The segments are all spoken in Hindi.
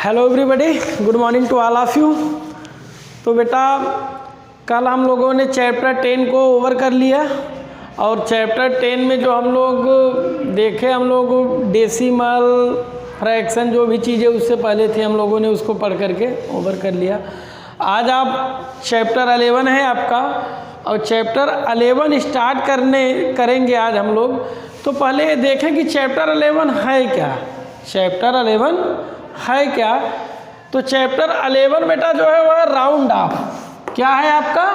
Hello everybody, good morning to all of you. तो बेटा कल हम लोगों ने चैप्टर 10 को ओवर कर लिया और चैप्टर 10 में जो हम लोग देखे डेसिमल फ्रैक्शन जो भी चीज़ें उससे पहले थे हम लोगों ने उसको पढ़ करके ओवर कर लिया। आज आप चैप्टर 11 है आपका और चैप्टर 11 स्टार्ट करेंगे आज हम लोग। तो पहले देखें कि चैप्टर 11 है क्या। चैप्टर 11 है क्या? तो चैप्टर 11 बेटा जो है वह राउंड ऑफ। क्या है आपका?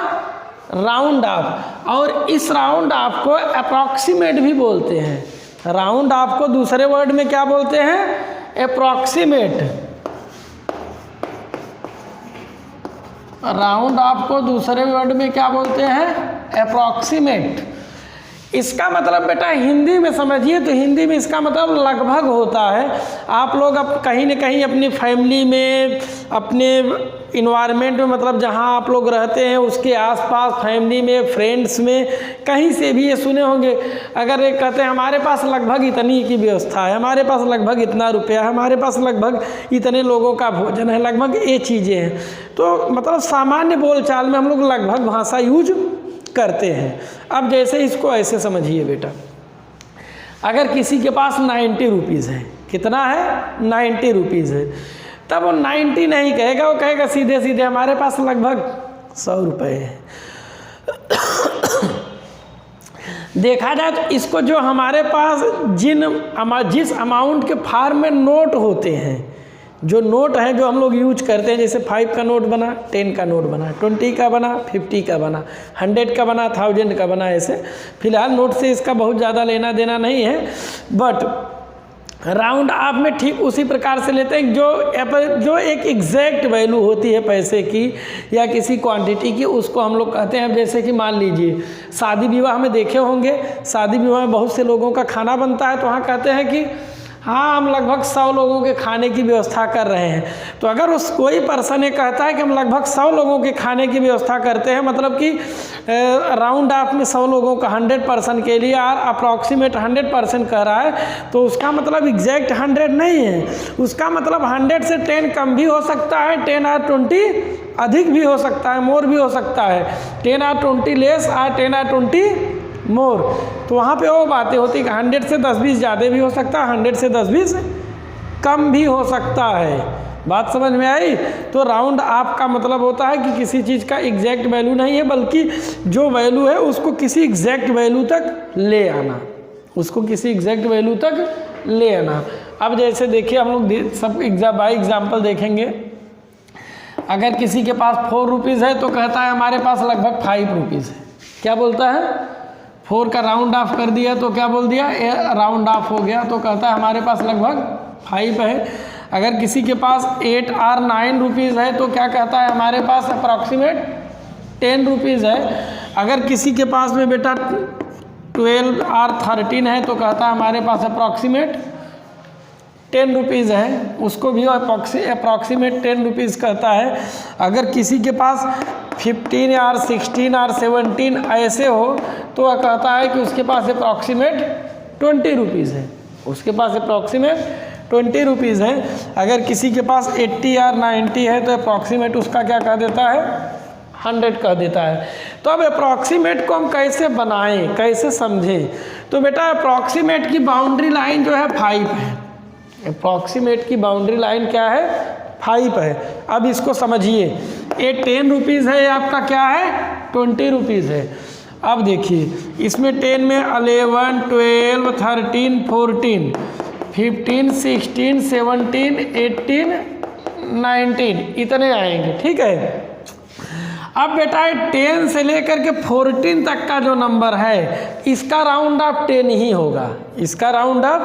Round of. और इस राउंड ऑफ को अप्रॉक्सीमेट भी बोलते हैं। राउंड ऑफ को दूसरे वर्ड में क्या बोलते हैं? अप्रॉक्सीमेट। राउंड ऑफ को दूसरे वर्ड में क्या बोलते हैं? अप्रॉक्सीमेट। इसका मतलब बेटा हिंदी में समझिए तो हिंदी में इसका मतलब लगभग होता है। आप लोग अब कहीं न कहीं अपनी फैमिली में, अपने इन्वायरमेंट में, मतलब जहां आप लोग रहते हैं उसके आसपास, फैमिली में, फ्रेंड्स में, कहीं से भी ये सुने होंगे। अगर ये कहते हैं हमारे पास लगभग इतनी की व्यवस्था है, हमारे पास लगभग इतना रुपया है, हमारे पास लगभग इतने लोगों का भोजन है, लगभग ये चीज़ें हैं। तो मतलब सामान्य बोलचाल में हम लोग लगभग भाषा यूज करते हैं। अब जैसे इसको ऐसे समझिए बेटा, अगर किसी के पास 90 रुपीज़ है, कितना है? 90 रुपीज़ है, तब वो 90 नहीं कहेगा, वो कहेगा सीधे सीधे हमारे पास लगभग 100 रुपये है। देखा जाए तो इसको जो हमारे पास जिस अमाउंट के फॉर्म में नोट होते हैं, जो नोट है जो हम लोग यूज करते हैं, जैसे 5 का नोट बना, 10 का नोट बना, 20 का बना, 50 का बना, 100 का बना, 1000 का बना। ऐसे फिलहाल नोट से इसका बहुत ज़्यादा लेना देना नहीं है, बट राउंड ऑफ में ठीक उसी प्रकार से लेते हैं। जो एक एग्जैक्ट वैल्यू होती है पैसे की या किसी क्वांटिटी की, उसको हम लोग कहते हैं। अब जैसे कि मान लीजिए शादी विवाह में देखे होंगे, शादी विवाह में बहुत से लोगों का खाना बनता है, तो वहाँ कहते हैं कि हाँ हम लगभग 100 लोगों के खाने की व्यवस्था कर रहे हैं। तो अगर उस कोई पर्सन ये कहता है कि हम लगभग 100 लोगों के खाने की व्यवस्था करते हैं, मतलब कि राउंड ऑफ में 100 लोगों का 100% के लिए अप्रॉक्सीमेट 100% कह रहा है, तो उसका मतलब एग्जैक्ट 100 नहीं है। उसका मतलब 100 से 10 कम भी हो सकता है, 10 और 20 अधिक भी हो सकता है, मोर भी हो सकता है, 10 और 20 लेस और 10 और 20 मोर। तो वहाँ पे वो बातें होती कि 100 से 10-20 ज़्यादा भी हो सकता है, 100 से 10-20 कम भी हो सकता है। बात समझ में आई? तो राउंड ऑफ का मतलब होता है कि किसी चीज़ का एग्जैक्ट वैल्यू नहीं है, बल्कि जो वैल्यू है उसको किसी एग्जैक्ट वैल्यू तक ले आना, उसको किसी एग्जैक्ट वैल्यू तक ले आना। अब जैसे देखिए हम लोग सब बाई एग्जाम्पल देखेंगे। अगर किसी के पास 4 रुपीज़ है तो कहता है हमारे पास लगभग 5 रुपीज़ है। क्या बोलता है? 4 का राउंड ऑफ कर दिया तो क्या बोल दिया? राउंड ऑफ हो गया, तो कहता है हमारे पास लगभग 5 है। अगर किसी के पास 8 और 9 रुपीज़ है तो क्या कहता है? हमारे पास अप्रॉक्सीमेट 10 रुपीज़ है। अगर किसी के पास में बेटा 12 और 13 है तो कहता है हमारे पास अप्रॉक्सीमेट 10 रुपीज़ है, उसको भी अप्रॉक्सीमेट 10 रुपीज़ कहता है। अगर किसी के पास 15 और 16 और 17 ऐसे हो तो कहता है कि उसके पास अप्रॉक्सीमेट 20 रुपीज़ है, उसके पास अप्रॉक्सीमेट 20 रुपीज़ है। अगर किसी के पास 80 और 90 है तो अप्रॉक्सीमेट उसका क्या कह देता है? 100 कह देता है। तो अब अप्रॉक्सीमेट को हम कैसे बनाएं, कैसे समझें? तो बेटा अप्रॉक्सीमेट की बाउंड्री लाइन जो है 5 है। अप्रॉक्सीमेट की बाउंड्री लाइन क्या है? 5 है। अब इसको समझिए, ये 10 रुपीज़ है, ये आपका क्या है? 20 रुपीज़ है। अब देखिए इसमें 10 में 11, 12, 13, 14, 15, 16, 17, 18, 19 इतने आएंगे, ठीक है। अब बेटा 10 से लेकर के 14 तक का जो नंबर है इसका राउंड ऑफ 10 ही होगा, इसका राउंड ऑफ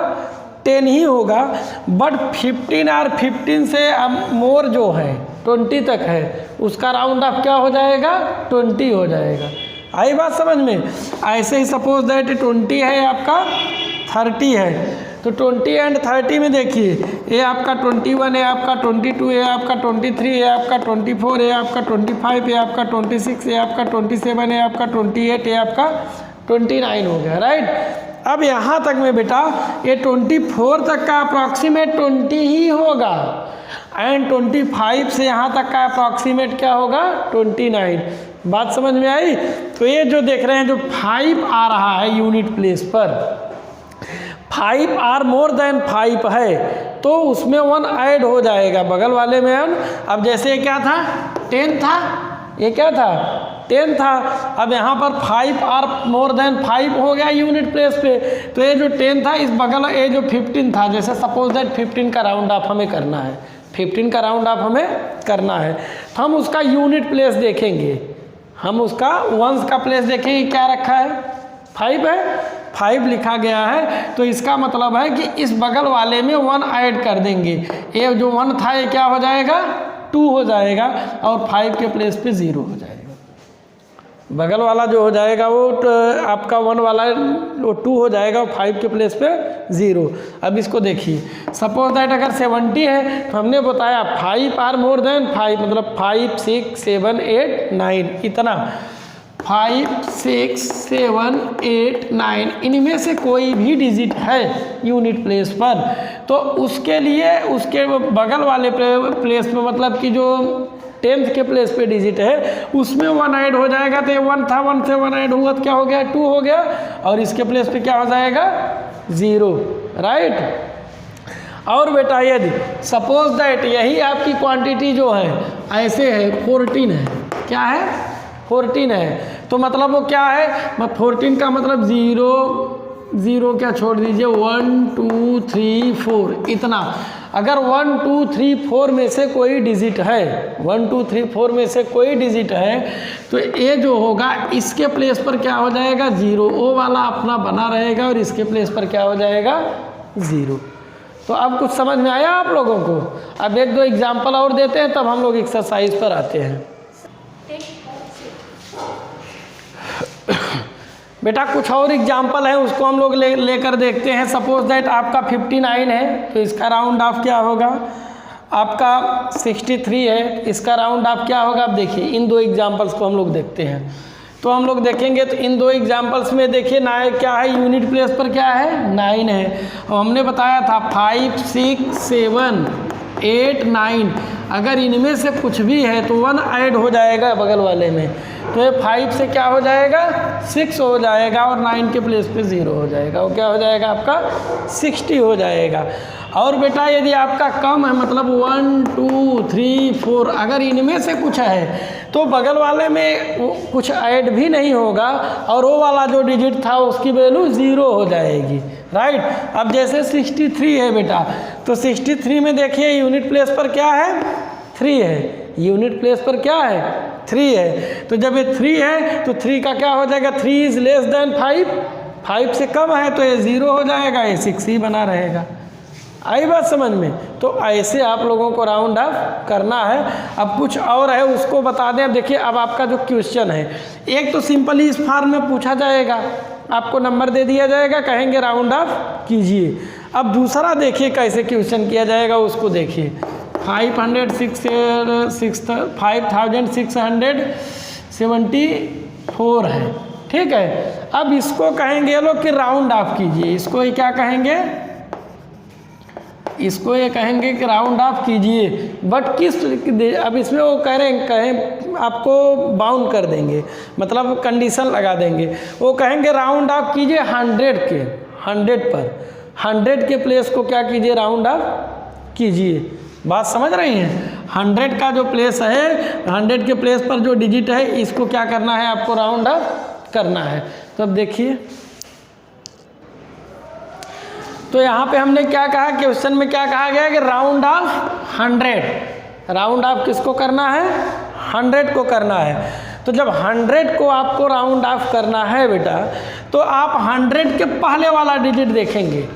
10 ही होगा। बट 15 और 15 से मोर जो है 20 तक है, उसका राउंड ऑफ क्या हो जाएगा? 20 हो जाएगा। आई बात समझ में? ऐसे ही सपोज दैट 20 है, आपका 30 है, तो 20 एंड 30 में देखिए ये आपका 21 है, आपका 22 है, आपका 23 है, आपका 24 है, आपका 25 है, आपका 26 है, आपका 27 है, आपका 28 है, आपका 29 हो गया, राइट। अब यहाँ तक में बेटा ये 24 तक का अप्रॉक्सीमेट 20 ही होगा, एंड 25 से यहाँ तक का अप्रॉक्सीमेट क्या होगा 29। बात समझ में आई? तो ये जो देख रहे हैं जो 5 आ रहा है यूनिट प्लेस पर, 5 आर मोर देन 5 है तो उसमें 1 ऐड हो जाएगा बगल वाले में 1। अब जैसे ये क्या था 10 था, ये क्या था 10 था, अब यहाँ पर 5 आर मोर देन 5 हो गया यूनिट प्लेस पे, तो ये जो 10 था इस बगल ये जो 15 था, जैसे सपोज दैट 15 का राउंड ऑफ हमें करना है, 15 का राउंड ऑफ हमें करना है, तो हम उसका यूनिट प्लेस देखेंगे, हम उसका वंस का प्लेस देखेंगे, क्या रखा है 5 है, 5 लिखा गया है, तो इसका मतलब है कि इस बगल वाले में 1 ऐड कर देंगे, ये जो 1 था ये क्या हो जाएगा 2 हो जाएगा, और 5 के प्लेस पे 0 हो जाएगा। बगल वाला जो हो जाएगा वो आपका 1 वाला वो 2 हो जाएगा, और 5 के प्लेस पे 0। अब इसको देखिए, सपोज दैट अगर 70 है तो हमने बताया 5 आर मोर देन 5, मतलब 5 6 7 8 9, इतना 5 6 7 8 9 इनमें से कोई भी डिजिट है यूनिट प्लेस पर, तो उसके लिए उसके बगल वाले प्लेस में, मतलब कि जो 10th के प्लेस पे डिजिट है उसमें 1 ऐड हो जाएगा, तो ये 1 था, 1 से 1 ऐड हुआ तो क्या हो गया 2 हो गया, और इसके प्लेस पे क्या हो जाएगा 0, राइट। और बेटा यदि सपोज दैट यही आपकी क्वांटिटी जो है ऐसे है 14 है, क्या है 14 है, तो मतलब वो क्या है 14 का मतलब 0 क्या छोड़ दीजिए 1 2 3 4 इतना, अगर 1 2 3 4 में से कोई डिजिट है, 1 2 3 4 में से कोई डिजिट है, तो ये जो होगा इसके प्लेस पर क्या हो जाएगा 0, ओ वाला अपना बना रहेगा और इसके प्लेस पर क्या हो जाएगा 0। तो अब कुछ समझ में आया आप लोगों को? अब 1 2 एग्जाम्पल और देते हैं तब हम लोग एक्सरसाइज पर आते हैं। बेटा कुछ और एग्जाम्पल है उसको हम लोग लेकर देखते हैं। सपोज दैट आपका 59 है तो इसका राउंड ऑफ क्या होगा, आपका 63 है इसका राउंड ऑफ क्या होगा। अब देखिए इन 2 एग्जाम्पल्स को हम लोग देखते हैं, तो हम लोग देखेंगे तो इन 2 एग्जाम्पल्स में देखिए ना क्या है यूनिट प्लेस पर क्या है 9 है, और हमने बताया था 5 6 7 8 9, अगर इनमें से कुछ भी है तो 1 ऐड हो जाएगा बगल वाले में, तो ये 5 से क्या हो जाएगा 6 हो जाएगा, और 9 के प्लेस पे 0 हो जाएगा, वो क्या हो जाएगा आपका 60 हो जाएगा। और बेटा यदि आपका कम है मतलब 1 2 3 4, अगर इनमें से कुछ है तो बगल वाले में कुछ ऐड भी नहीं होगा, और वो वाला जो डिजिट था उसकी वैल्यू 0 हो जाएगी, राइट। अब जैसे 63 है बेटा, तो 63 में देखिए यूनिट प्लेस पर क्या है 3 है, यूनिट प्लेस पर क्या है 3 है, तो जब ये 3 है तो 3 का क्या हो जाएगा 3 इज़ लेस देन 5, 5 से कम है तो ये 0 हो जाएगा, ये 6 ही बना रहेगा। आई बात समझ में? तो ऐसे आप लोगों को राउंड ऑफ करना है। अब कुछ और है उसको बता दें। अब देखिए अब आपका जो क्वेश्चन है, एक तो सिंपली इस फॉर्म में पूछा जाएगा, आपको नंबर दे दिया जाएगा, कहेंगे राउंड ऑफ कीजिए। अब दूसरा देखिए कैसे क्वेश्चन किया जाएगा, उसको देखिए 5674 है, ठीक है। अब इसको कहेंगे लोग कि राउंड ऑफ कीजिए, इसको ये क्या कहेंगे, इसको ये कहेंगे कि राउंड ऑफ कीजिए, बट किस, अब इसमें वो कहें आपको बाउंड कर देंगे, मतलब कंडीशन लगा देंगे, वो कहेंगे राउंड ऑफ कीजिए 100 पर, 100 के प्लेस को क्या कीजिए राउंड ऑफ कीजिए। बात समझ रही हैं? 100 का जो प्लेस है, 100 के प्लेस पर जो डिजिट है इसको क्या करना है आपको राउंड ऑफ करना है। तो अब देखिए, तो यहाँ पे हमने क्या कहा, क्वेश्चन में क्या कहा गया कि राउंड ऑफ 100, राउंड ऑफ किसको करना है 100 को करना है। तो जब 100 को आपको राउंड ऑफ करना है बेटा, तो आप 100 के पहले वाला डिजिट देखेंगे,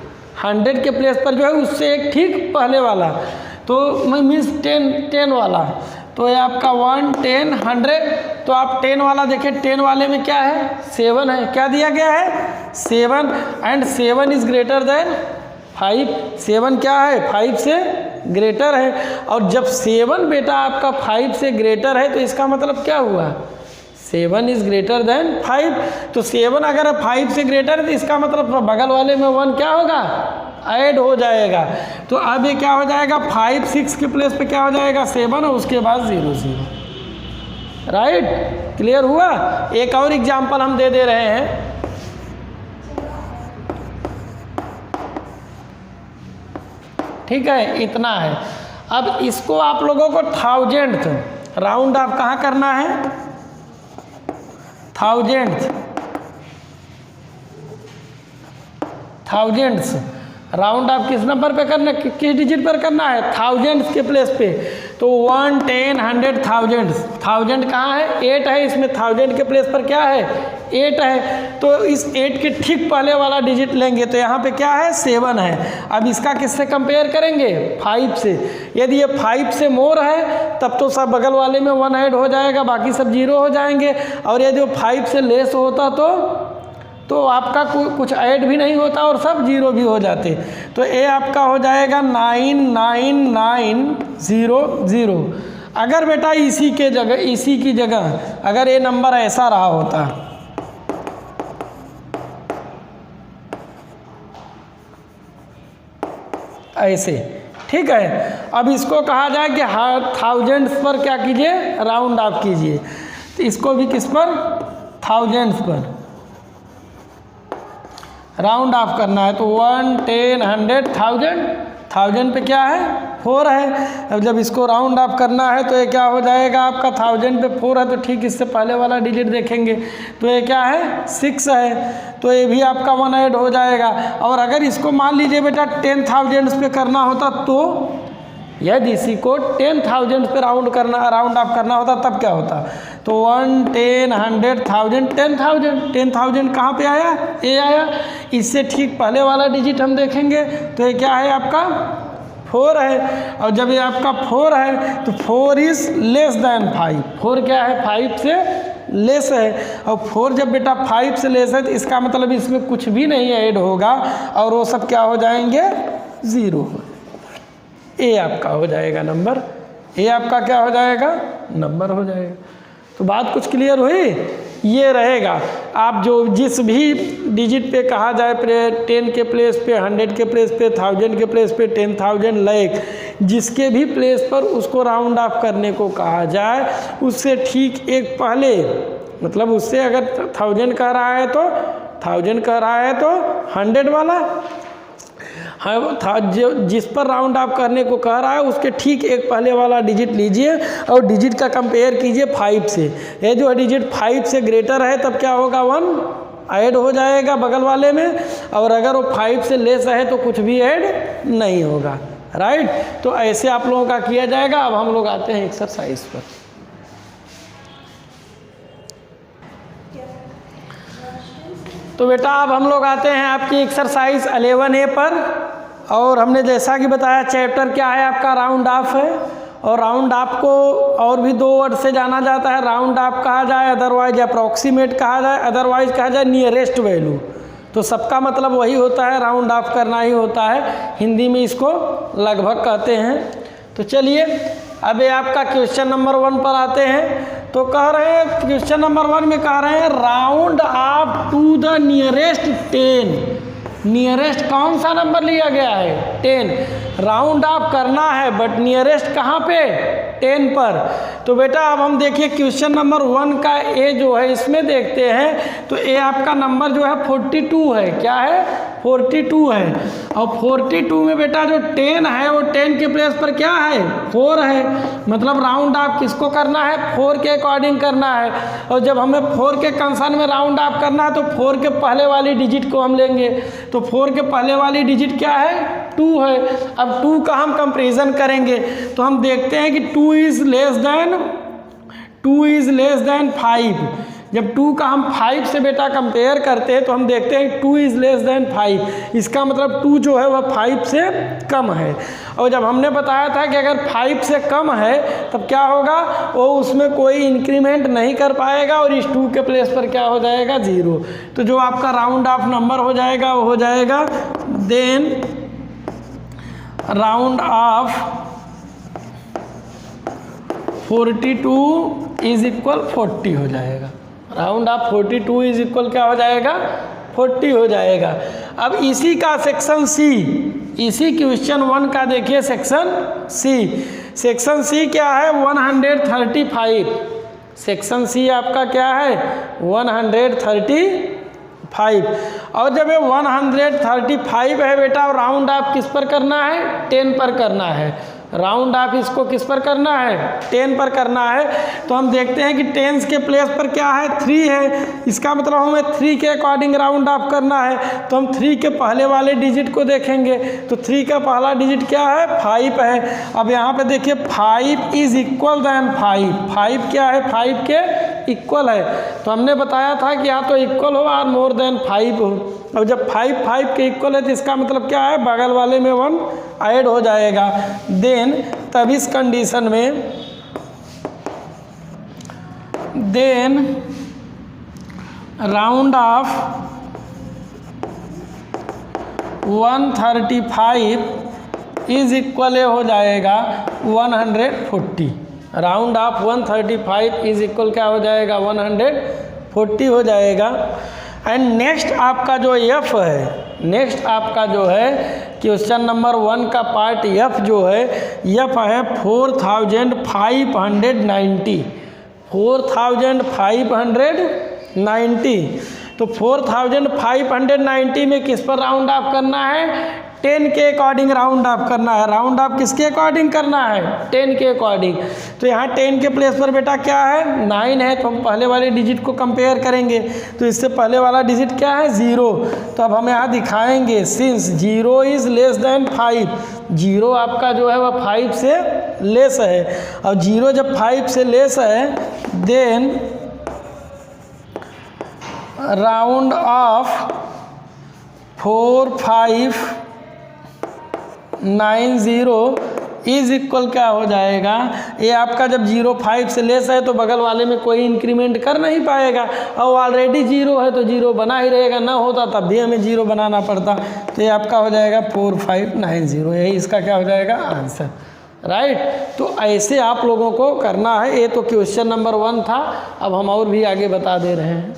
100 के प्लेस पर जो है उससे एक ठीक पहले वाला, तो मीन्स 10 वाला, तो ये आपका 1 10 100, तो आप 10 वाला देखिए, 10 वाले में क्या है 7 है, क्या दिया गया है 7, एंड 7 इज़ ग्रेटर देन 5, 7 क्या है 5 से ग्रेटर है, और जब 7 बेटा आपका 5 से ग्रेटर है तो इसका मतलब क्या हुआ 7 इज ग्रेटर देन 5। तो 7 अगर 5 से ग्रेटर है तो इसका मतलब बगल वाले में 1 क्या होगा, ऐड हो जाएगा। तो अब ये क्या हो जाएगा, 5 6 के प्लेस पे क्या हो जाएगा 7 और उसके बाद 0 0। राइट, क्लियर हुआ। एक और एग्जांपल हम दे रहे हैं। ठीक है, इतना है। अब इसको आप लोगों को 1000th राउंड आप कहाँ करना है, 1000th राउंड आप किस नंबर पे करना, किस डिजिट पर करना है, 1000th के प्लेस पे। तो 1 10 100 1000 कहाँ है, 8 है, इसमें 1000 के प्लेस पर क्या है 8 है। तो इस 8 के ठीक पहले वाला डिजिट लेंगे तो यहाँ पे क्या है 7 है। अब इसका किससे कंपेयर करेंगे, 5 से। यदि ये 5 से मोर है तब तो सब बगल वाले में 1 ऐड हो जाएगा, बाकी सब 0 हो जाएंगे। और यदि वो 5 से लेस होता तो आपका कुछ ऐड भी नहीं होता और सब 0 भी हो जाते। तो ये आपका हो जाएगा 99900। अगर बेटा इसी की जगह अगर ये नंबर ऐसा रहा होता, ऐसे, ठीक है। अब इसको कहा जाए कि 1000th पर क्या कीजिए, राउंड ऑफ कीजिए। तो इसको भी किस पर, 1000th पर राउंड ऑफ करना है। तो 1 10 100 1000 पे क्या है 4 है। अब जब इसको राउंड ऑफ करना है तो ये क्या हो जाएगा आपका, 1000 पे 4 है तो ठीक इससे पहले वाला डिजिट देखेंगे तो ये क्या है 6 है। तो ये भी आपका 1 ऐड हो जाएगा। और अगर इसको मान लीजिए बेटा 10,000 पे करना होता, तो यदि इसी को 10,000 पे राउंड ऑफ करना होता तब क्या होता। तो 1 10 100 1000 10,000 कहाँ पे आया, ए आया। इससे ठीक पहले वाला डिजिट हम देखेंगे तो ये क्या है आपका 4 है। और जब ये आपका 4 है तो 4 इज़ लेस दैन 5। 4 क्या है 5 से लेस है। और 4 जब बेटा 5 से लेस है तो इसका मतलब इसमें कुछ भी नहीं ऐड होगा और वो सब क्या हो जाएंगे 0। ए आपका हो जाएगा नंबर, ए आपका क्या हो जाएगा नंबर हो जाएगा। तो बात कुछ क्लियर हुई। ये रहेगा आप जो जिस भी डिजिट पे कहा जाए 10 के प्लेस पे, 100 के प्लेस पे, 1000 के प्लेस पे, 10,000 लाइक जिसके भी प्लेस पर उसको राउंड ऑफ करने को कहा जाए, उससे ठीक एक पहले, मतलब उससे अगर 1000 कह रहा है तो 1000 कह रहा है तो 100 वाला, हाँ था जो जिस पर राउंड ऑफ करने को कह रहा है उसके ठीक एक पहले वाला डिजिट लीजिए और डिजिट का कंपेयर कीजिए 5 से। ये जो डिजिट 5 से ग्रेटर है तब क्या होगा 1 ऐड हो जाएगा बगल वाले में, और अगर वो 5 से लेस है तो कुछ भी ऐड नहीं होगा। राइट, तो ऐसे आप लोगों का किया जाएगा। अब हम लोग आते हैं एक्सरसाइज पर। तो बेटा अब हम लोग आते हैं आपकी एक्सरसाइज 11A पर। और हमने जैसा कि बताया चैप्टर क्या है आपका राउंड ऑफ है। और राउंड ऑफ को और भी 2 वर्ड से जाना जाता है। राउंड ऑफ कहा जाए, अदरवाइज अप्रॉक्सीमेट कहा जाए, अदरवाइज कहा जाए नियरेस्ट वैल्यू। तो सबका मतलब वही होता है, राउंड ऑफ करना ही होता है। हिंदी में इसको लगभग कहते हैं। तो चलिए अब ये आपका क्वेश्चन नंबर 1 पर आते हैं। तो कह रहे हैं क्वेश्चन नंबर 1 में कह रहे हैं round off to the nearest 10। Nearest कौन सा नंबर लिया गया है 10। राउंड ऑफ करना है बट नियरेस्ट कहाँ पे 10 पर। तो बेटा अब हम देखिए क्वेश्चन नंबर 1 का ए जो है इसमें देखते हैं तो ए आपका नंबर जो है 42 है। क्या है 42 है। और 42 में बेटा जो 10 है वो 10 के प्लेस पर क्या है 4 है। मतलब राउंड ऑफ किसको करना है 4 के अकॉर्डिंग करना है। और जब हमें 4 के कंसर्न में राउंड ऑफ करना है तो 4 के पहले वाली डिजिट को हम लेंगे। तो 4 के पहले वाली डिजिट क्या है 2 है। अब 2 का हम कंपेरिजन करेंगे तो हम देखते हैं कि 2 इज़ लेस देन 5। जब 2 का हम 5 से बेटा कंपेयर करते हैं तो हम देखते हैं 2 इज़ लेस देन 5। इसका मतलब 2 जो है वह 5 से कम है। और जब हमने बताया था कि अगर 5 से कम है तब क्या होगा, वो उसमें कोई इंक्रीमेंट नहीं कर पाएगा और इस 2 के प्लेस पर क्या हो जाएगा 0। तो जो आपका राउंड ऑफ नंबर हो जाएगा वो हो जाएगा then round off 42 is equal 40 हो जाएगा। राउंड ऑफ 42 इज इक्वल क्या हो जाएगा, 40 हो जाएगा। अब इसी का सेक्शन सी, इसी क्वेश्चन 1 का देखिए सेक्शन सी। सेक्शन सी क्या है, 135। सेक्शन सी आपका क्या है, 135। और जब ये 135 है बेटा, और राउंड ऑफ किस पर करना है, 10 पर करना है। राउंड ऑफ इसको किस पर करना है, 10 पर करना है। तो हम देखते हैं कि 10 के प्लेस पर क्या है, 3 है। इसका मतलब हमें 3 के अकॉर्डिंग राउंड ऑफ करना है। तो हम 3 के पहले वाले डिजिट को देखेंगे। तो 3 का पहला डिजिट क्या है, 5 है। अब यहाँ पे देखिए 5 इज इक्वल देन 5। 5 क्या है, 5 के इक्वल है। तो हमने बताया था कि या तो इक्वल हो और मोर देन 5 हो। अब जब 5 के इक्वल है तो इसका मतलब क्या है, बगल वाले में 1 ऐड हो जाएगा। देन तब इस कंडीशन में then round off 135 is equal हो जाएगा 140। राउंड ऑफ 135 इज इक्वल क्या हो जाएगा, 140 हो जाएगा। एंड नेक्स्ट आपका जो एफ है, नेक्स्ट आपका जो है क्वेश्चन नंबर 1 का पार्ट एफ जो है, एफ है 4590। 4590। तो 4590 में किस पर राउंड ऑफ करना है, 10 के अकॉर्डिंग राउंड ऑफ करना है। राउंड ऑफ किसके अकॉर्डिंग करना है, 10 के अकॉर्डिंग। तो यहाँ 10 के प्लेस पर बेटा क्या है, 9 है। तो हम पहले वाले डिजिट को कंपेयर करेंगे। तो इससे पहले वाला डिजिट क्या है, 0। तो अब हम यहाँ दिखाएंगे सिंस 0 इज़ लेस देन 5। 0 आपका जो है वह 5 से लेस है। और 0 जब 5 से लेस है then round off 4590 is equal क्या हो जाएगा, ये आपका जब 0.5 से लेस है तो बगल वाले में कोई इंक्रीमेंट कर नहीं पाएगा। और ऑलरेडी 0 है तो 0 बना ही रहेगा, ना होता तब भी हमें 0 बनाना पड़ता। तो ये आपका हो जाएगा 4590, यही इसका क्या हो जाएगा आंसर, राइट। तो ऐसे आप लोगों को करना है। ये तो क्वेश्चन नंबर 1 था। अब हम और भी आगे बता दे रहे हैं।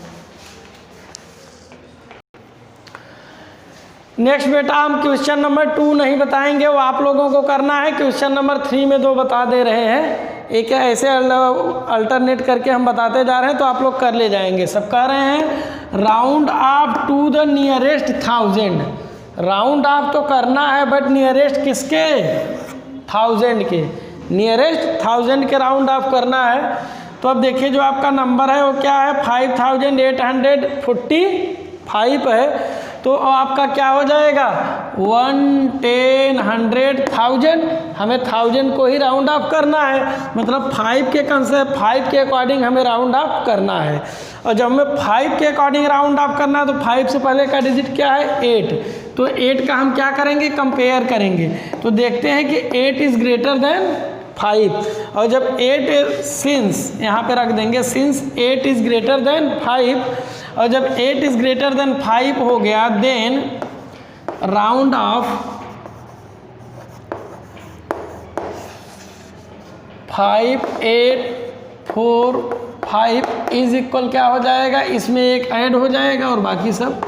नेक्स्ट बेटा हम क्वेश्चन नंबर 2 नहीं बताएंगे, वो आप लोगों को करना है। क्वेश्चन नंबर 3 में 2 बता दे रहे हैं। एक ऐसे अल्टरनेट करके हम बताते जा रहे हैं तो आप लोग कर ले जाएंगे। सब कह रहे हैं round off to the nearest 1000। Round off तो करना है बट नियरेस्ट किसके, 1000 के। नियरेस्ट 1000 के राउंड ऑफ करना है। तो अब देखिए जो आपका नंबर है वो क्या है, 5845 है। तो आपका क्या हो जाएगा, 1, 10, 100, 1000। हमें 1000 को ही राउंड ऑफ करना है, मतलब 5 के कंसेप्ट 5 के अकॉर्डिंग हमें राउंड ऑफ करना है। और जब हमें 5 के अकॉर्डिंग राउंड ऑफ करना है तो 5 से पहले का डिजिट क्या है, 8। तो 8 का हम क्या करेंगे, कंपेयर करेंगे। तो देखते हैं कि 8 इज़ ग्रेटर देन 5। और जब 8 सिंस यहाँ पे रख देंगे, सिंस 8 इज़ ग्रेटर देन 5। और जब 8 इज़ ग्रेटर देन 5 हो गया then round off 5845 is equal क्या हो जाएगा, इसमें एक ऐड हो जाएगा और बाकी सब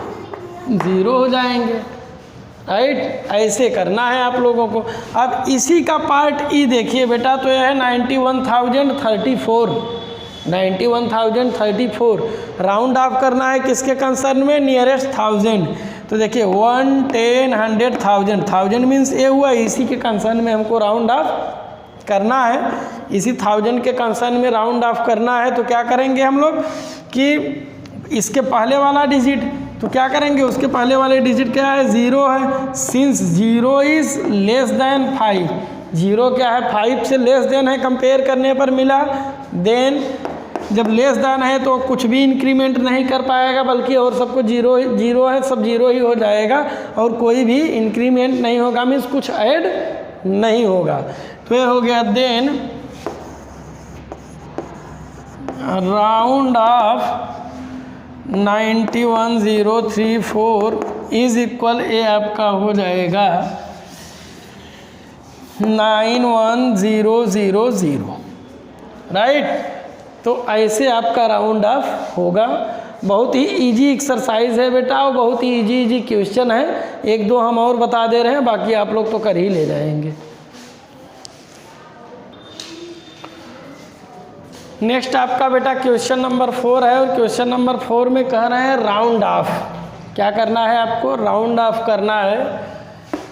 0 हो जाएंगे, राइट। ऐसे करना है आप लोगों को। अब इसी का पार्ट ई देखिए बेटा, तो यह है 91,034। 91,034 राउंड ऑफ करना है किसके कंसर्न में, नियरेस्ट 1000। तो देखिए 1, 10, 100, 1000 मीन्स ये हुआ, इसी के कंसर्न में हमको राउंड ऑफ करना है। इसी 1000 के कंसर्न में राउंड ऑफ करना है। तो क्या करेंगे हम लोग कि इसके पहले वाला डिजिट, तो क्या करेंगे, उसके पहले वाले डिजिट क्या है, 0 है। सिंस 0 इज़ लेस देन 5, 0 क्या है, 5 से लेस देन है, कंपेयर करने पर मिला। देन जब लेस देन है तो कुछ भी इंक्रीमेंट नहीं कर पाएगा, बल्कि और सबको 0 है, सब 0 ही हो जाएगा और कोई भी इंक्रीमेंट नहीं होगा, मीन्स कुछ ऐड नहीं होगा। तो ये हो गया। Then round off 91,034 is equal, A आपका हो जाएगा 91,000, राइट। तो ऐसे आपका राउंड ऑफ होगा। बहुत ही इजी एक्सरसाइज है बेटा, और बहुत ही इजी क्वेश्चन है। एक दो हम और बता दे रहे हैं, बाकी आप लोग तो कर ही ले जाएंगे। नेक्स्ट आपका बेटा क्वेश्चन नंबर 4 है, और क्वेश्चन नंबर 4 में कह रहे हैं राउंड ऑफ। क्या करना है आपको? राउंड ऑफ करना है।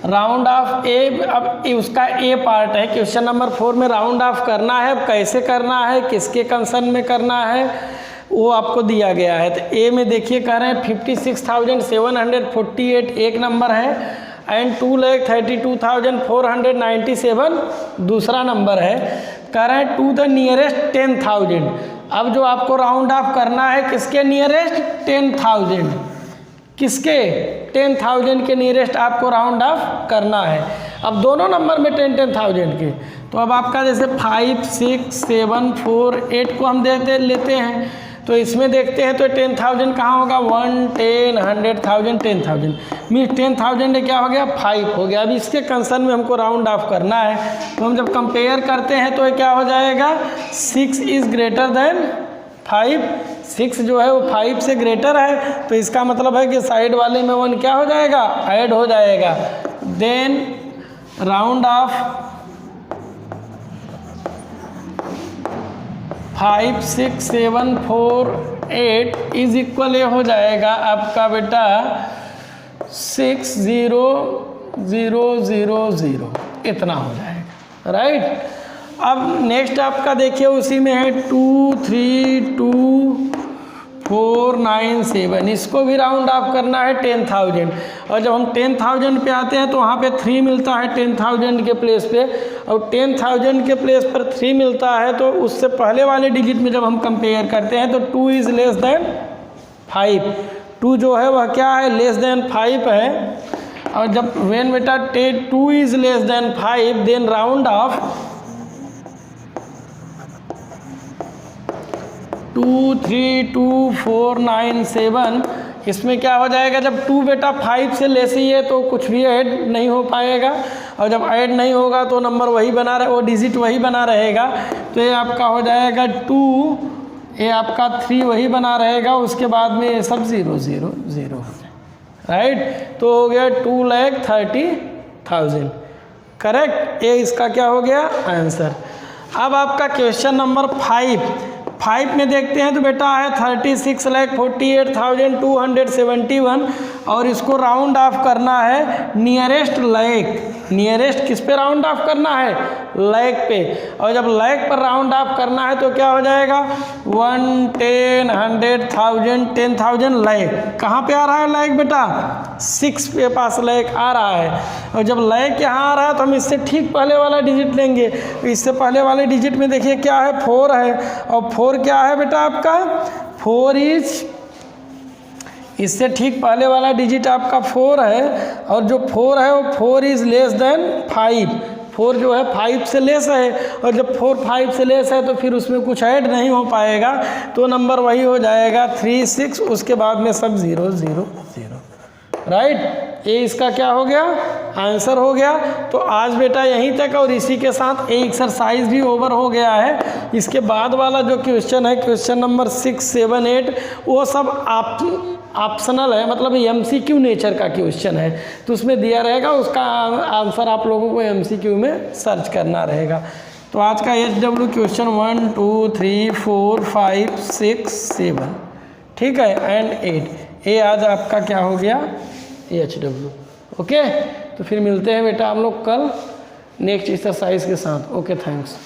राउंड ऑफ ए, अब उसका ए पार्ट है क्वेश्चन नंबर 4 में। राउंड ऑफ करना है, अब कैसे करना है, किसके कंसर्न में करना है, वो आपको दिया गया है। तो ए में देखिए कह रहे हैं 56,748 एक नंबर है, एंड 2,32,497 दूसरा नंबर है। कह रहे हैं टू द नियरेस्ट 10,000। अब जो आपको राउंड ऑफ करना है किसके नियरेस्ट? 10,000। किसके? 10,000 के नियरेस्ट आपको राउंड ऑफ करना है। अब दोनों नंबर में 10,000 के, तो अब आपका जैसे 5, 6, 7, 4, 8 को हम लेते हैं, तो इसमें देखते हैं तो 10,000 कहाँ होगा? 1, 10, 100,000, 10,000 मीन्स 10,000 क्या हो गया? 5 हो गया। अब इसके कंसर्न में हमको राउंड ऑफ करना है, तो हम जब कंपेयर करते हैं तो ये क्या हो जाएगा? 6 इज़ ग्रेटर देन 5। 6 जो है वो 5 से ग्रेटर है, तो इसका मतलब है कि साइड वाले में 1 क्या हो जाएगा? ऐड हो जाएगा। Then round off 5, 6, 7, 4, 8 is equal ये हो जाएगा आपका बेटा 6, 0, 0, 0, 0 इतना हो जाएगा, राइट। अब नेक्स्ट आपका देखिए उसी में है 2, 3, 2, 4, 9, 7। इसको भी राउंड ऑफ करना है 10,000। और जब हम 10,000 पे आते हैं तो वहाँ पे 3 मिलता है 10,000 के प्लेस पे, और 10,000 के प्लेस पर 3 मिलता है, तो उससे पहले वाले डिजिट में जब हम कंपेयर करते हैं तो 2 इज़ लेस देन 5। 2 जो है वह क्या है? लेस देन 5 है। और जब वेन बेटा 2 is less than 5, then round off 2, 3, 2, 4, 9, 7। इसमें क्या हो जाएगा? जब 2 बेटा 5 से लेस ही है तो कुछ भी ऐड नहीं हो पाएगा, और जब ऐड नहीं होगा तो नंबर वही बना रहे, वो डिजिट वही बना रहेगा। तो ये आपका हो जाएगा 2, ये आपका 3 वही बना रहेगा, उसके बाद में ये सब 0, 0, 0 हो जाए, राइट। तो हो गया 2,30,000, करेक्ट। ये इसका क्या हो गया? आंसर। अब आपका क्वेश्चन नंबर 5 में देखते हैं तो बेटा है 36,48,271, और इसको राउंड ऑफ करना है नियरेस्ट लैक। नियरेस्ट किस पे राउंड ऑफ करना है? लैक पे। और जब लैक पर राउंड ऑफ करना है तो क्या हो जाएगा? 1, 10, 100,000, 10,000 लैक। कहाँ पे आ रहा है लैक बेटा? 6 के पास लैक आ रहा है। और जब लैक यहाँ आ रहा है तो हम इससे ठीक पहले वाला डिजिट लेंगे। इससे पहले वाले डिजिट में देखिए क्या है? 4 है, और 4 क्या है बेटा आपका? 4 इज, इससे ठीक पहले वाला डिजिट आपका 4 है, और जो 4 है वो 4 इज़ लेस देन 5। 4 जो है 5 से लेस है, और जब 4 5 से लेस है तो फिर उसमें कुछ ऐड नहीं हो पाएगा, तो नंबर वही हो जाएगा 3, 6, उसके बाद में सब 0, 0, 0, राइट। ये इसका क्या हो गया? आंसर हो गया। तो आज बेटा यहीं तक, और इसी के साथ ये एक्सरसाइज भी ओवर हो गया है। इसके बाद वाला जो क्वेश्चन है क्वेश्चन नंबर 6, 7, 8 वो सब ऑप्शनल है, मतलब MCQ नेचर का क्वेश्चन है, तो उसमें दिया रहेगा, उसका आंसर आप लोगों को MCQ में सर्च करना रहेगा। तो आज का HW क्वेश्चन 1, 2, 3, 4, 5, 6, 7 ठीक है, एंड 8 ये आज आपका क्या हो गया? HW। ओके, तो फिर मिलते हैं बेटा हम लोग कल नेक्स्ट एक्सरसाइज के साथ। Okay, thanks.